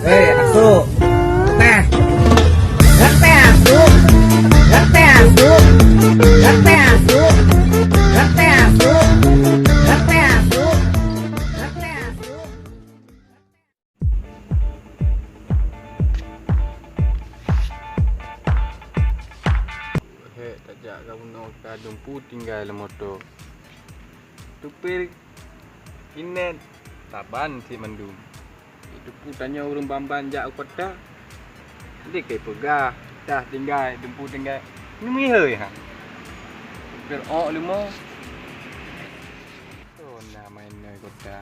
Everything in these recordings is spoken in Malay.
Asu. Teh. Teh asu. Teh asu. Teh asu. Teh asu. Teh asu. Teh asu. Tajak kau nak kadumpu tinggal le motor. Tupir inet taban si mandum. Itu pun tanya orang bamban jak kota. Dia ke pegah dah tinggal dempu tinggal. Ni mihoi ha. Tupir ok lemo. Oh nak mainในkota.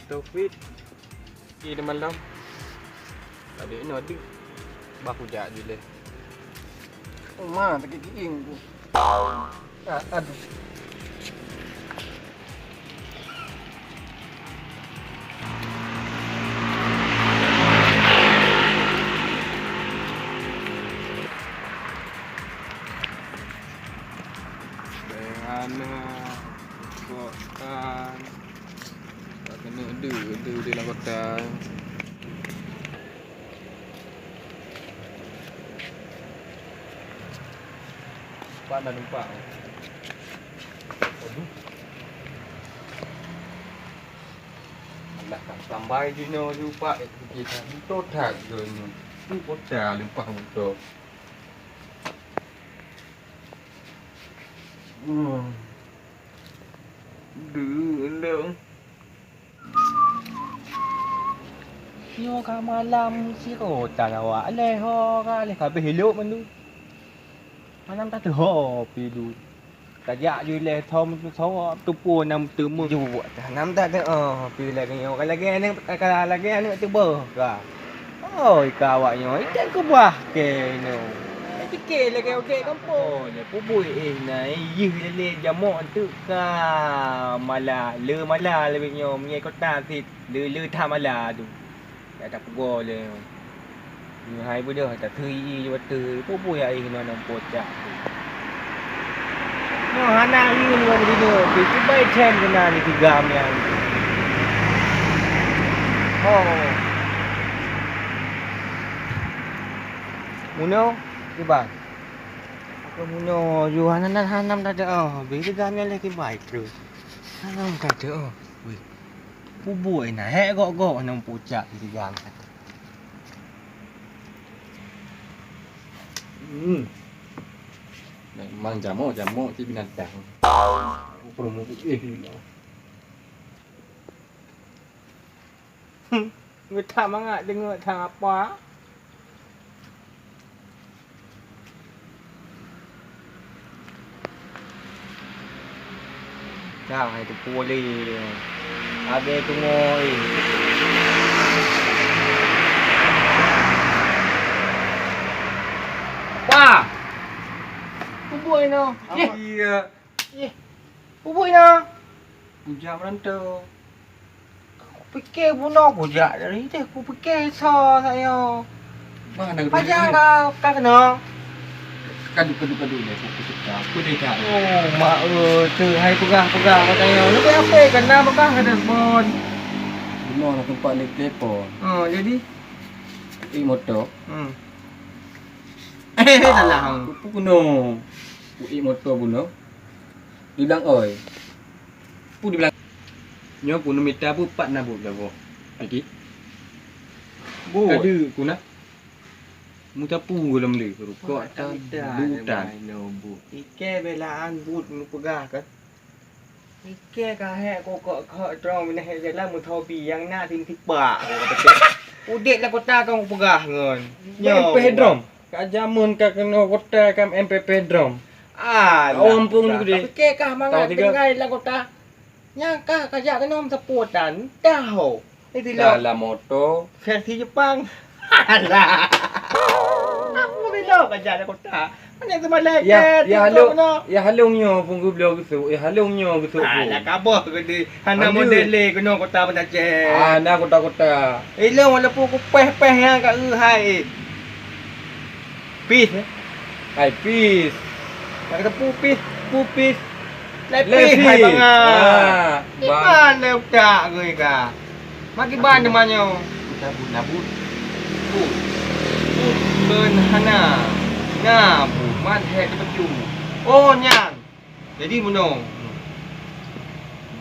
Taufik di malam. Tadi ni ada baku jak je. Oh mah tak kiing tu. Aduh. Dengan kota. Tak kena ada dalam kota. Pak dah nampak. Aduh. Alah tak sampai je no tu pak kita itu tak geno. Tu kota lupa motor. Dulu. Yo ka malam si kota awak leho ka le ka behiluk man tu. Malam tak terho pilu. Tajak je le thom thau tu pu nam tu mu ju nam tak ada pi lagi yo lagi ni lagi ni tu ber ka. Oi ka awak yo ikan ku buah ke no. Fikir lagi okey kampung. Le pubui nai yih le jamok tu ka mala lebih nyo mengai kota si le tha mala tu. Tak pego le. Ni hai bu dah tak thui je tu pubui ai no nam pocak. No hana ni ni begini. Pi bai chen kena ni tiga yang. Oh. Muno Kibai. Aku muno ju hanam tak ada. Bi tiga yang lagi baik terus. Hanam tak ada. Weh. Pubui nah hek gok nam pocak tiga. Mang jamok si binatang. Promo người ta mang ngại dengan thang apa? Jangan itu poli. Abe tu ngoi. Wah. Bubui no. Iya. Bubui no. Jam rantau. Fikir bunuh aku jak dari tu. Aku fikir so saya. Mana pajang kau kena. Kadu ni aku suka. Aku dekat. Oh, mak tu hai pegang katanya. Lebih apa kena pegang ada phone. Bunuh nak tempat ni telefon. Jadi motor. Salah. Bunuh. Motor bunuh. Dibilang oi. Dibilang nyo pun minta bu 4 na bu gawo. Lagi. Bu. Ada ku nak. Mu tapu dalam le rukuk lutan. No bu. Ike belaan but mu pegah kan. Ike ka he kok trong ni he jalan mu thau pi yang na tin ti pak. Udik lah kota kau pegah ngon. Nyo pedrom. Ka jamun ka kena kota kam MPP drom. Ompung ni gede. Ike kah mangat tinggal lah kota. Nyangka kajak ke nom seputan tahu. Itu lah moto versi Jepang. Alah. Aku bila kajak dah kota. Mana tu malaikat? Ya halungnya pun gublo gitu. Ya halungnya gitu. Alah kabah gede. Hana model kena kota pencace. Ana kota-kota. Elong walaupun aku peh-peh yang kat hai. Peace. Hai peace. Tak kata pupis. Lepih hai banga. Mana utak gue ka. Makiban namanya. Nabut. Bukan hana. Nah, man head baju. Oh, nyang. Jadi mono.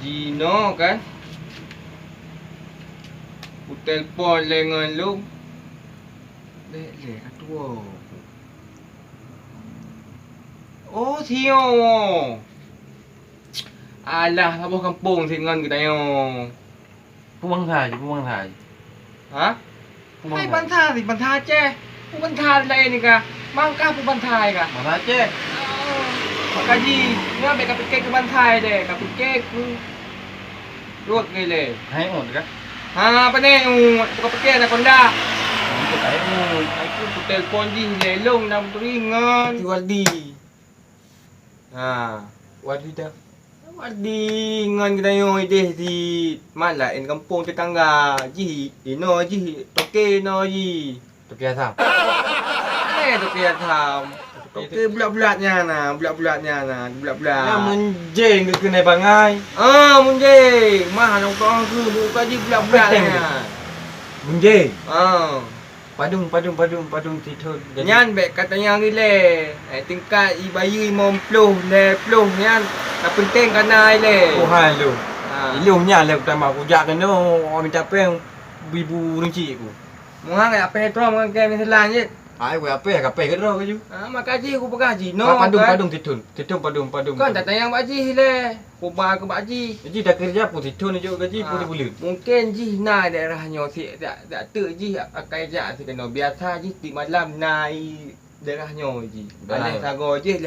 Gino kan. Ku telefon dengan lu. Lek tua. Oh, Tio. Alah, apa kampung dengan kita yo. Pumang thai. Hah? Hai bantai je. Pu bantai lain ni kah? Mangkah pu bantai kah? Mana je? Makaji, nga be kapikek ke bantai deh, kapikek ku. Rốt ngay lề. Hai ổn kah? Ha, apa ni? Buka kapikek nak konda. Untuk kai Aku tu telefon di lelong dah beringan. Wardi. Ha, Wadi dah. Wardi ngan kita yo ide di malah in kampung tetangga. Ji, ino ji, toke no ji. Tu kia sao? Toke tham. Toke bulat-bulatnya nah, bulat-bulatnya nah, bulat-bulat. Yang menjeng ke kena bangai. Munje. Mah nong kong ku buka ji bulat-bulatnya. Menjeng. Ah. Padung tidur. Nyan be katanya gile. Tingkat i bayu 50 le 10 nyan. Tak penting kana le. Oh hai lu. Ha. Lu nya le pertama aku jak kena orang minta peng bibu rinci aku. Muang ai apa hetro muang ke misalan je. Ai we apa ka pe ke ro ke ju. Makaji aku pagaji no. Padung tidur. Tidur padung. Kan tak tanya baji le. Kuba ke baji. Ji dah kerja pun tidur ni juga ji pun bulan. Mungkin ji na daerahnya si tak tu ji akai ja si kena biasa ji di malam nai daerahnya ji. Aleh sago je.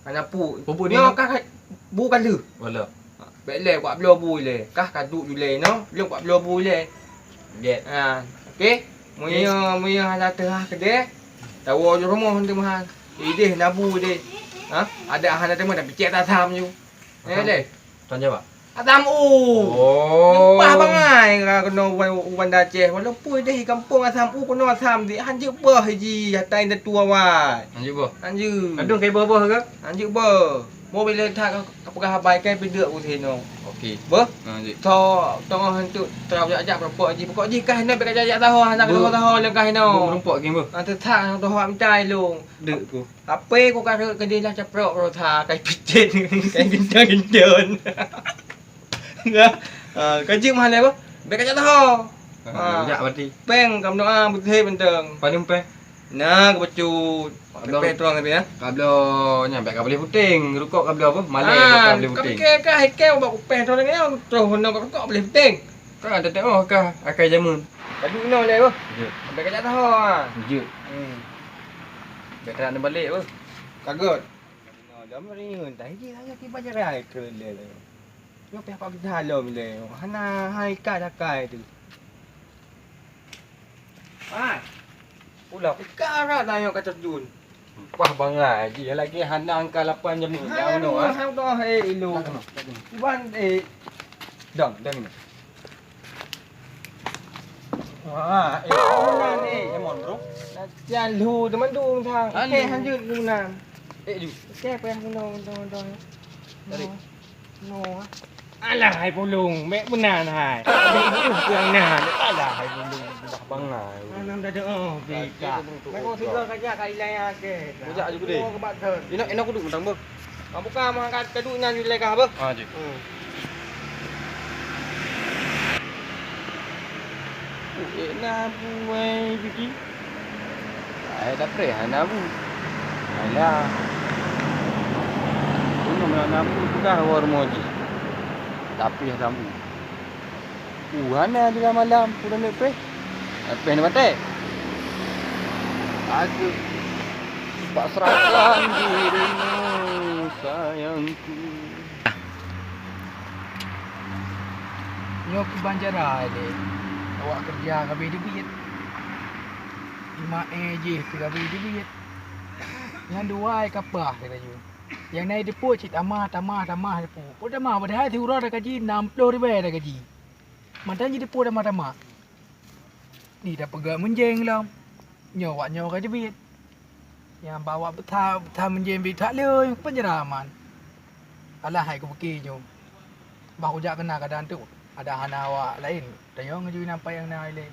Ana pu. Pupuk ni Nyo kah bu kan lu. Wala. Baik le buat blow bu le. Kah kaduk ju le no. Lu buat blow bu le. Get. Ha. Okey. Muya hala tengah kedai. Tahu je rumah hendak mahal. Ide nabu de. Ha? Ada hana temu dah picek tak tham ju. Le. Tuan jawab. Atam Oh. Pah bangai ka kena uban daceh. Walaupun deh kampung atam kena atam di hanju bah ji hatai dah tua wai. Lanjut bo. Hanju. Kadung kai bo ke? Hanju bah. Mau bila tak kapag habai kai pedek ku thino. Okey. Bah. Lanjut. Tengah hantu terap ajak berapa ji. Pokok ji kah hendak berajak tahu handak tahu lekah Bo hino. rumpok game bo. Nanti tak tahu amcai lu. Dek ku. Apa ku kata ke dia lah caprok ro tha kai picit kai gendon. Enggak. Kaji mahal apa? Baik ajak tahu. Jak berarti. Peng kam doa betul benteng. Padung pe. Nah, kebecut. Pe tuang tapi ya. Kablo nyampe kabel puting, rukuk kabel apa? Malai kabel puting. Kau kau kau bawa pe tuang ni terus hendak kau boleh penting. Kan ada tengok kah akai jamun. Kadu no le apa? Je. Baik ajak tahu ah. Je. Baik nak balik apa? Kagut. Dah mari hendak dia hanya ki baca rai ke le. Yo pe apa kita halau le. Hana hai kai tu. Hai. Pula Sekarang dah yang kata terjun. pah bangai ji lagi hanang ka 8 jam ni. Jauh no ah. Hang dah elu. Iban Dang ni. wah mana ni? Lemon bro. Jangan lu teman tu thang. Okey hanjut guna. Ju. Okey apa yang guna. Tarik. No. Alah hai pulung, mek benar hai. Yang nah, alah hai pulung. Dah bangai. Anam dah oh, bika. Mek kau tiga kerja kat ilai ke. Bujak juga deh. Oh, kebat ter. Enak duduk mentang ber. Buka mangkat keduknya ilai kah apa? Je. Na buai biki. Ai dah pre hanabu. Alah. Ini mana bukan war moji. Tapi hanabu. Hana di malam pura nak pre. Apa ni mate? Aku pasrahkan dirimu sayangku. Nyok banjara le. Awak kerja kabeh duit. 5 je tu kabeh duit. Yang dua kapah kata you. Yang naik deposit tamah depo. Pun tamah padahal diurang dah gaji 60 ribu dah gaji. Mantan jadi depo tamah. Ni dah pegang menjeng lah. Nyawa ke duit. Yang bawa betah menjeng bit tak le penjara man. Alah hai ku pergi nyo. Bahu jak kena keadaan tu. ada anak awak lain. Tanya ngaju nampai yang naik le.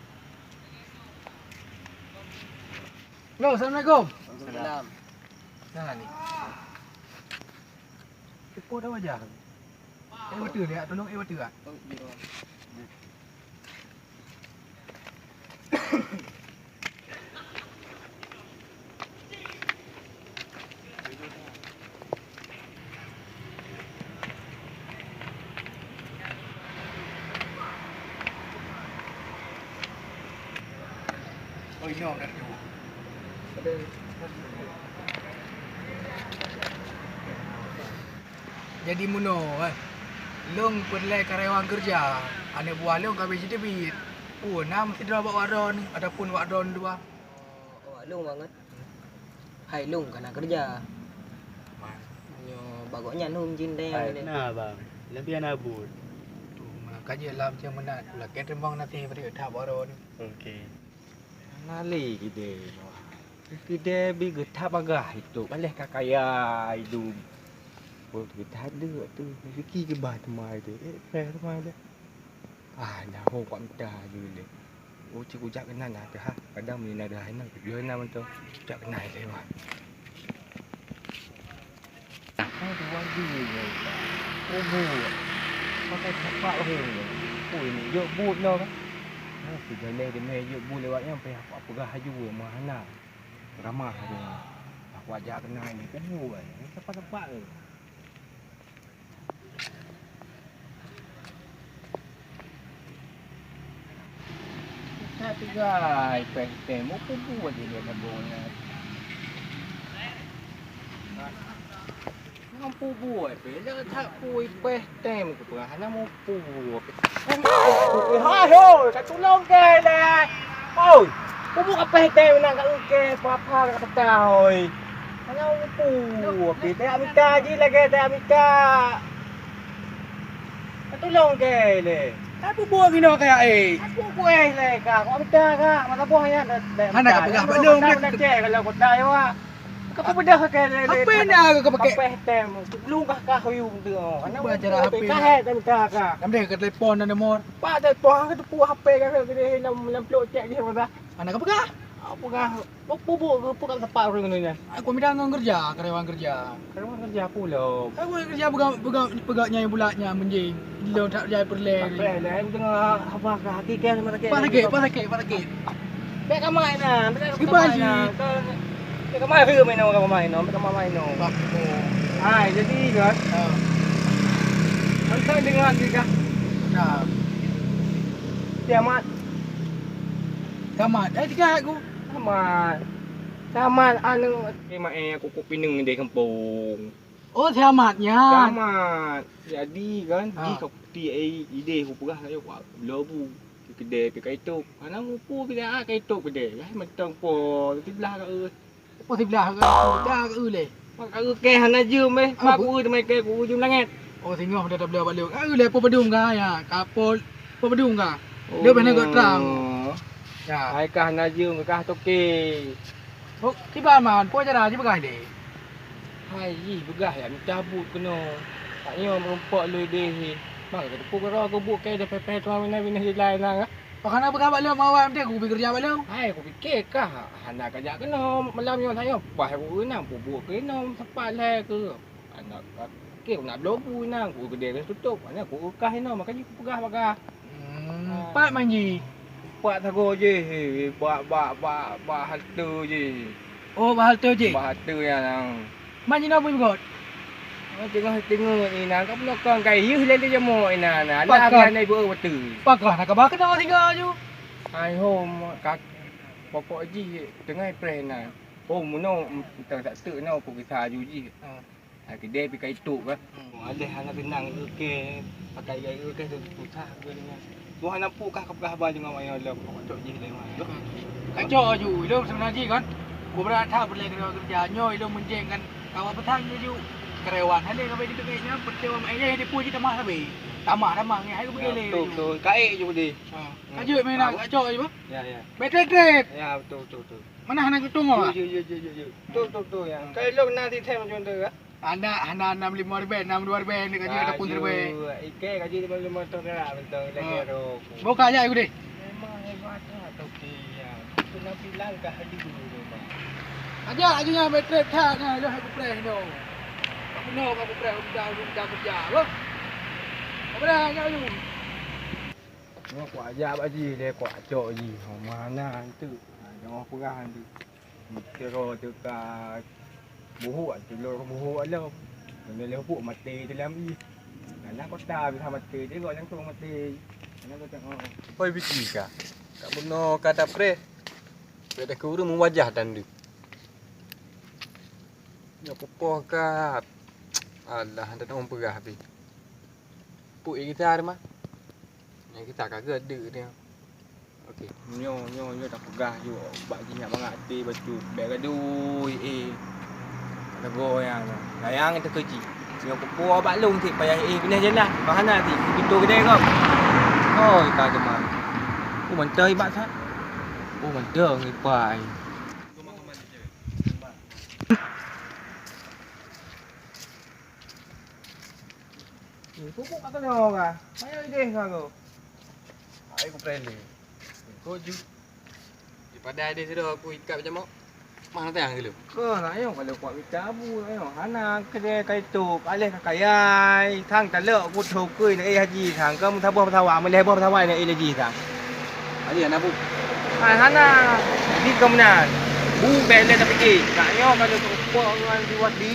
Halo, Assalamualaikum. Salam. Nah ni. Cepat dah wajah. Water dia, tolong water ah. Oh, biro. Oh, ini dah tu. Jadi muno kan. Long perlai karyawan kerja. Anak buah long kami jadi bit. Oh, nam tidak bawa wadon ataupun wadon dua. Oh, lung banget. Hai lung kena kerja. Nyo bagoknya nung jin deh yang ini. Nah bang, lebih abut. Tu makanya lam macam mana pula ketembang nanti pada tahap wadon. Okey. Nali kita. Kita bi getah bagah itu. Boleh kakaya hidup. Oh, kita ada tu. Fikir ke bah temai tu. Temai tu. Dah ho kwat mentah je le. Oh, cikgu jak kenal dah ha. Kadang ni ada hina. Dia nama tu. Jak kenal le wah. Dua dia. Oh, bu. Pakai tapak ke. Oh, ni jok but no kan. Segala dia main jok but lewat yang payah apa haju mana. Ramah dia. Aku ajak kenal ni. Oh, tapak-tapak ke. Tapi guys, peste mo po buwan din na bonus. Ang po buwan, pero ta po peste mo ko pa na mo po. Hayo, katulong kay le. Oy, pupu ka peste mo nang kauke, papa ka tahoy. Ano mo po? Pite amita ji lagi ta amita. Katulong kay le. Apa buah gino kaya eh? Aku kuih le ka, ko amita ka, matabuh yan. Anak ka pagah balong na che kalau ko tayo wa. Ka pedah ka le. Apa nak aku pakai? Pakai tem. Belum ka huyung tu. Ana Baca dah HP. Ka he amita ka. Nam dia ke telefon dan nomor. Pa da to ka tu HP ka ke nam plot cek je mata. Anak ka pagah? Apa ka? Pu ka sepak orang ni. Aku minta ngong kerja, karyawan kerja. Kalau kerja pula. Aku kerja pegangnya yang bulatnya menjing. Lo tak jaya perle. Apa le tengah apa ka hakikat mata ke. Parakit. Bek kamai na. Ibaji. Bek kamai ke main no, kamai no, bek kamai no. Bakmu. Hai, jadi kan. Antara dengan juga Nah, kiamat. tamat. Tiga aku. Tamat anu kiamat aku kupineng di kampung. Oh, tamatnya. Tamat. Jadi kan di Ah. kopti ide aku pegah saya buat lobu kedai pi kaitok. Ana ngupu pi dah kaitok kedai. Ai mentang po ti belah ka Apa sebelah ke? Dah ke le. Mak ke hana jum Mak ku mai ke ku jum langit. Oh, tengok dah tak boleh balik. Le apa bedung ka ya? Kapol. Apa bedung ka? Dia benar kau terang. Ya. Ai ka hana jum ka toke. Oh, tiba man, po cara je begai de. Hai, begah ya cabut kena. Tak nyo merompak lu deh. Mak kata pu karo aku buk ke dah pepe tuan wina di lain lah. Pakana begai balik mawam dia aku bekerja balik. Hai, aku fikir kah anak kerja kena malam yo saya pas aku nak buk kena sempat lah ke. Anak ke nak blobu nang aku kedai tutup. Anak aku ukah no makanya aku pegah. Pak manji. Buat tago je. Buat harta je. Oh, bahal tu je. Buat harta yang nang. Manji nak buat. Tengok ni nang kau nak kang kai hiu le dia mo ina na. Pakar. Ada nai bu betul. Pakah nak kabah kena tinggal je. Hai home kak pokok ji tengah pre na. Oh muno tak tu no aku kita ju ji. Ha kedai pi kai tuk ke. Ada anak benang ke pakai gaya ke tu susah ke dengan. Buah nak pu kah kah ba dengan ayah lo pokok ji le mah. Kacau je. Lo sebenarnya kan. Gua berada boleh kerja nyoy lo menjengkan kawan petang je. Karyawan hale kau bagi dekatnya percaya mai dia puji tamah habis. Tamah ngai aku pergi le. Betul. Kai je boleh. Kaju main nak kacau je bah. Ya. Betrek. Ya betul. Mana nak tunggu ah? Ya. Betul ya. Kalau nanti time macam tu ah. Anak 65 ribu, 62 ribu ni gaji tak pun ribu. Ike gaji 55 motor gerak bentang lagi rok. Buka aja aku deh. Memang hebat lah toki ya. Tu nak bilang dah hadi dulu memang. Aja nya bateri tak nya dah aku press no. Aku press dah kerja. Loh. Apa dah nya tu? Nó quả da bả gì đây quả trội gì hồng mà na tự nó có gan thì từ rồi từ cả bố hộ từ rồi có bố hộ lâu rồi nếu phụ mặt tì thì làm gì nó có ta vì thằng mặt tì đấy gọi đang tuồng mặt tì nó có chẳng Oi biki ka. Kak benar kata pre. Pre dah kuru mewajah dan du. Ya popo ka. Alah, dah orang perah habis. Puk kita ada mah. Yang kita kagak ada dia. Okey. nyo tak pegah ju bak ji nak bangat ti baju begadui ada goyang layang itu keji nyo popo bak lung ti payah pindah jelah bahana ti pintu gede kau oi ka demam mình chơi bạn sát mình chơi người phải Phúc apa kau ka? Mana ide kau? Aku prele. Kau ju. Daripada ada sudah aku ikat macam mak. Mana tayang dulu. Kau nak yang kalau kuat bicabu, yang hana kedai kai tu, alih kakayai, thang tak lek aku thau kui nak haji thang kau mun thabuh thawa meleh buh thawai nak haji thang. Ali anak bu. Hana di kau mana? Bu bele tak pergi. Nak yang kalau kuat orang buat di.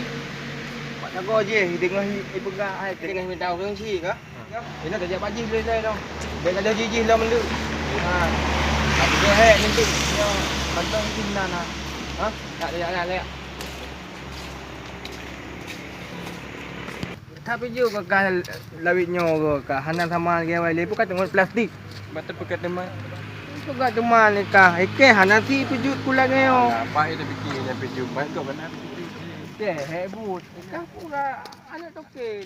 Pak jago je dengan pegak ai dengan minta orang si ke? Ini tak jadi baji boleh đâu. Để ada gigi lah mendu. Ha. Tapi dia hek nanti. Yo, pantang sinan ah. Ha? Tak ada. Tapi juga kah lawitnya ke hanan sama dia wale pun kat tengok plastik. Batal pekat teman. Juga teman ni kah. Ike hanan si pujut pulang yo. Apa itu bikin yang pejum mat kau benar. Deh hebut. Kah pura anak toke.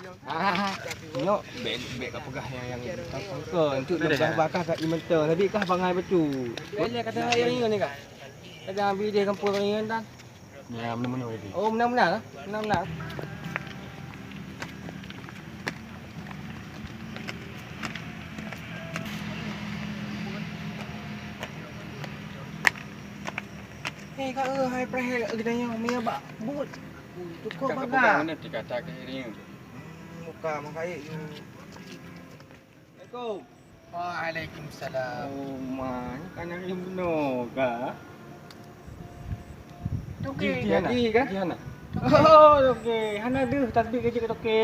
Nyok bek kah pegah yang ke untuk dah bakar kat inventor tadi kah bangai betul. Boleh kata yang ini kah. Kata ambil dia kampung orang dan. Ya, mana-mana ini. Oh, benar-benar. Benar-benar. Hei, kak hai prahel gedanya mia bak but. Cukup bagai. Mana dikata ke ini? Muka makai you. Assalamualaikum. Waalaikumsalam. Oh, man, kanang yung no ka. Toke, jadi kan? Gimana? Oh, toke. Hana deh tasbih kerja toke.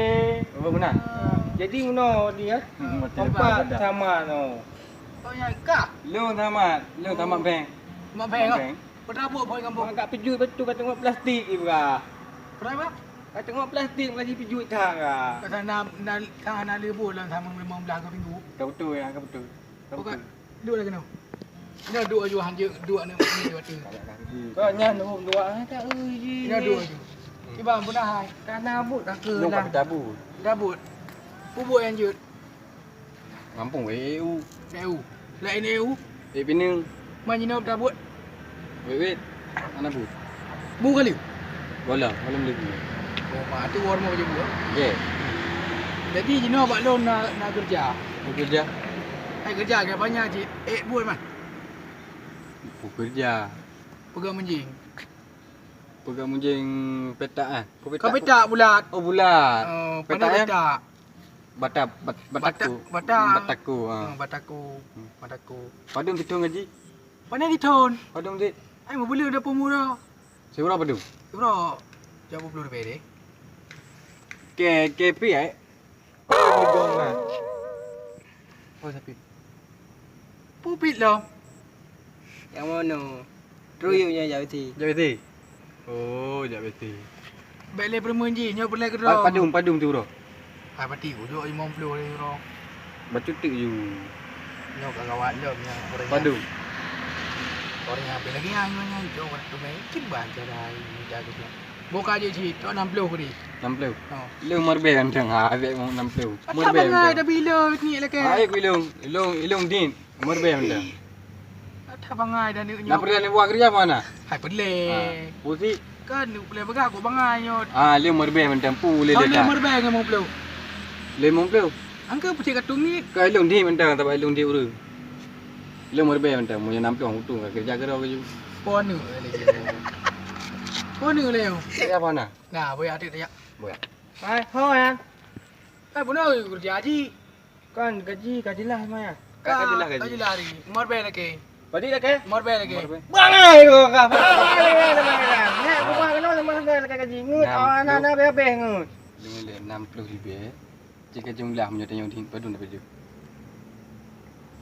Apa benar? Jadi no dia empat sama no. Oh ya kak. Lu tamat bang. Mak bang. Berapa poin kampung? Agak pijut betul kat tengok plastik ni bra. Berapa? Kat tengok plastik lagi pijut thang ah. Kata nak lebur dalam sama 15 ke minggu. Kau betul ya, kau betul. Kau Bukan. betul. Dua lagi no. Ini dua je hanya dua ni dua tu. Kau nyan dua tak euy. Ini dua je. Tiba pun dah hai. Kana but tak ke Lu lah. kau tabu. Dabut. Bubuk yang jut. Ngampung EU. EU. Lain EU. Pinang. Manjina dabut. Wait. Mana bu? Bu kali. Bola, malam lagi. Oh, mak tu orang mau je bu. Yeah. Jadi jino bak lon nak kerja. Bekerja. Hai kerja ke banyak je. Buat man. Bekerja. Pegang menjing. Pegang munjing petak ah. Kau petak bulat. Oh bulat. Pandai Petak, petak. Bataku. Batang. Bataku. Bataku. Padum hitung ngaji. Pandai diton. Padum dit. Ai mau beli dah pemurah. Seberapa padum? Bro, jawab dulu deh. KP ai. Digong ah. Oh tapi. Pupit lah. Yang mana? Truyunya jauh ti. Jabeti. Oh, jabeti. Bele permenji, nyo pelai ke dah. Padum tu bro. Hai pati ujuk 50 ni bro. Bacu tik you. Nyo kawan jom yang orang. Padum. Orang yang lagi hanya jom orang tu main kin baca dah ini jaga dia. Buka je cik, tu 60 ke ni. 60. Oh. Lu marbe antang ha, avek mau 60. Tak bangai dah bila ni lah ke. Ai ilung din. Marbe antang. Tak bangai dah ni. Nak pergi buat kerja mana? Hai pelai. Pusi Kan ni boleh begak aku bangai nyot. Le merbe mentam pu le Kau le ni ta. merbeh dengan mau belum? Le mong pleu. Angka putih katung ni. Kai long di mentam ta bai long di uru. Le merbe mentam mo nam tong tu kerja kerja ke ju. Pon ni. Pon ni leo. Ya apa na? Nah, boleh ada tak? Boleh. Hai, thôi anh. Eh, benar kerja haji. Con gaji lah mai à. Haji lari. Merbeh lagi. Badi dah ke? Merbeh lagi. Bangai ko ka. Nè, ko ba cái nó là mang gaji ngut. Ana be ngut. Dengan le 60 ribu. Jika jumlah menyo tanyong ting padun dapat ju.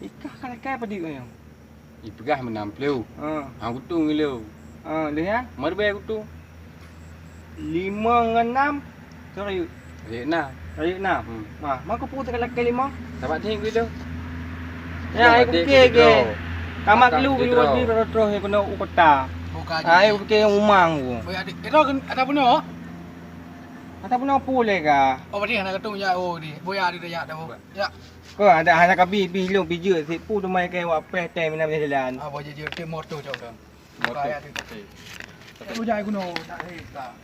Ikah kala kai badi ko yang. Ipegah menam pleu. Aku tu ngileu. Lihat. Merbe aku tu. 5 dengan 6. Sorry. Rek na. Ayuk 6. Mak ko putar kala kai 5. Dapat ting ngileu. Ya, aku ke. Kamak lu di terus he kono ukota. Bukan. Ai ke umang ko. Boleh ada. Itu kan ada benar. Ata puno pule ka. Oh, berarti anak katung ya oh ni. Boleh ada ya dah. Ya. Ko ada anak ka bi lu bi je si pu tu mai ke wa pe te mina jalan. Ah, boleh je ke motor jauh dah. Motor. Boleh aku no tak hei tak.